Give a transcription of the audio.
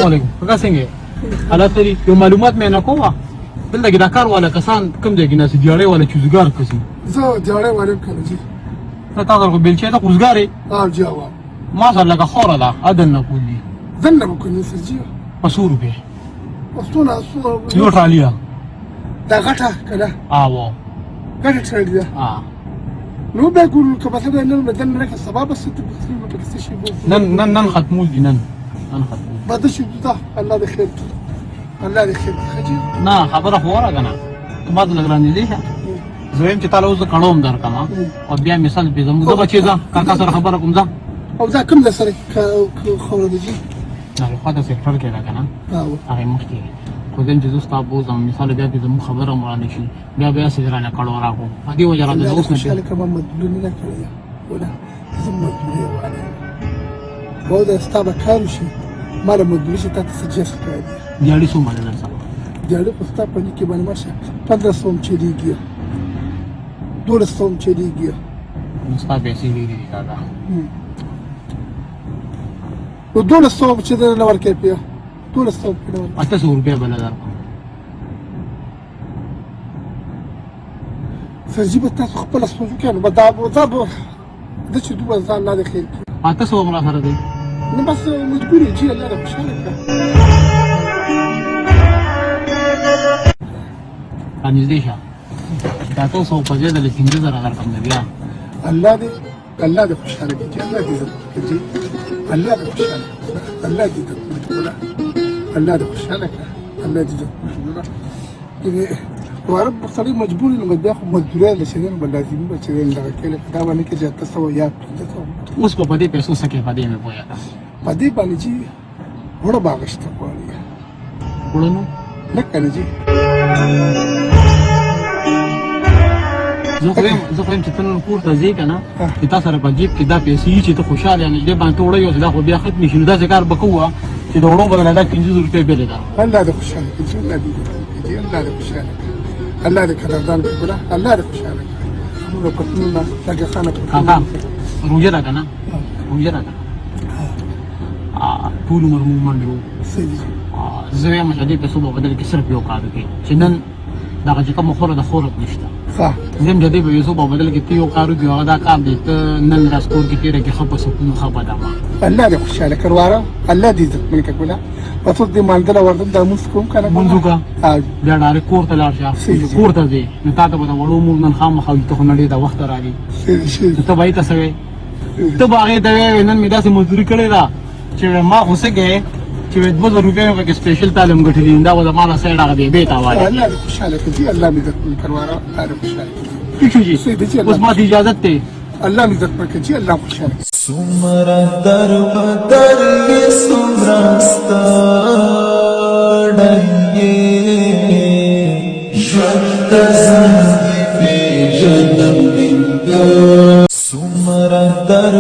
عليكم څنګه حالات لري یو معلومات مې نه کومه دلته دا کار والا کسان کوم ځای کې ناس دیاړي والا چوزګار کسي زه دیاړي والم کنه جی تاسو کو بلچې ته کوزګاري جواب ما سره لکه خوره ده اذن نه کولی ذنب بكون سجيه مسور به اسطوره یو ټالیا دا غټه کنه او غټه ټالیا نو بقول كمثلا انه بدنا لك الصباب بس انت ما بتكسش نن ختمول دي نن ختمول بعد شو ده الله يخير الله يخير خجي نه خبره خوره کنه ما د لګران دي زویم چې تعالی اوس کڼوم در کما او بیا مثال به زموږ بچی ځه کاکا سره خبره کوم ځه او دا کوم د سره خوره دي نه خو دا سیکټر کې راکنه هغه مشکل خو دې چې زستا بو زم مثال بیا به زموږ خبره مرانه شي بیا سره نه کړو راکو هغه وجه راځي اوس نشي شالك ما مدلوني لك ولا ثم مدلوني ولا هو ده استابه كان شيء ما له مدلوش تا تسجل كده دیاړي سو مال نه سره دیاړي په ستا په کې باندې ماشه 1500 چلیږي 1200 چلیږي مستا پیسې لري دا و 1200 چې دا لور کې پیه 1200 په 800 روپیا بل در فجيب تاسو خپل سوچو کنه بدا د چې دوه ځان نه خیر کی 800 عمره سره دی نو بس مجبور يجي الله ده خوشاله انځ دې شه تاسو په دې د لسینځ زره رقم دی بیا الله ده خوشاله کیږي الله دې کیږي الله ده خوشاله الله دې تقبل الله ده خوشاله الله دې تقبل ورب صلي مجبور انه بده ياخذ مزدوريه لشغل بلازم بشغل لغه کې دا باندې کې چې تاسو یا اوس په دې پیسو سکه په دې مې پوهه په دې باندې چې وړه باغشت کوي وړنو نه کنه چې زه خو چې تنن کور ته ځې کنه چې تاسو سره په جیب کې دا پیسې چې ته خوشاله یې دې باندې وړي او دا خو بیا ختم شي دا ځکه بکوه چې دا وړو بدل دا 500 روپیا بیل دا الله دې خوشاله کړي الله دې خوشاله الله دې قدردان کړه الله دې خوشاله کړه موږ په ټولنه څنګه خانه کاکا روزه دا کنه روزه دا ټول عمر مو منډو زه یم چې دې په صبح بدل کې صرف یو کار کوي چې نن دا چې کوم خوره د خورت نشته صح زم جدي په صبح بدل کې یو کار کوي هغه دا کار دی ته نن راسکور کې تیرې کې خپه سکون خپه دما الله دې خوشاله کړواره الله دې عزت منکه کوله پس دې مانځل ورته د مسکوم کنه منځوکا بیا ډاره کور ته لاړ شه کور ته ځي نو تاسو به وړو مور نن خامخا ته نړۍ دا وخت راغی ته وای تاسو ته باغې ته نن مې داسې مزدوري کړې ده چې ما اوسګه چې 2000 روپیا کې سپیشل تعلیم غټې دا و زمانہ سره راغی به تا وای الله دې خوشاله کړي الله دې عزت کړواره الله خوشاله کیږي اوس ما دې اجازه ته الله دې عزت کړي الله خوشاله سمرا در بدر یہ سمراستا ڈھائیے شوت زندگی پی جنم انگا سمرا در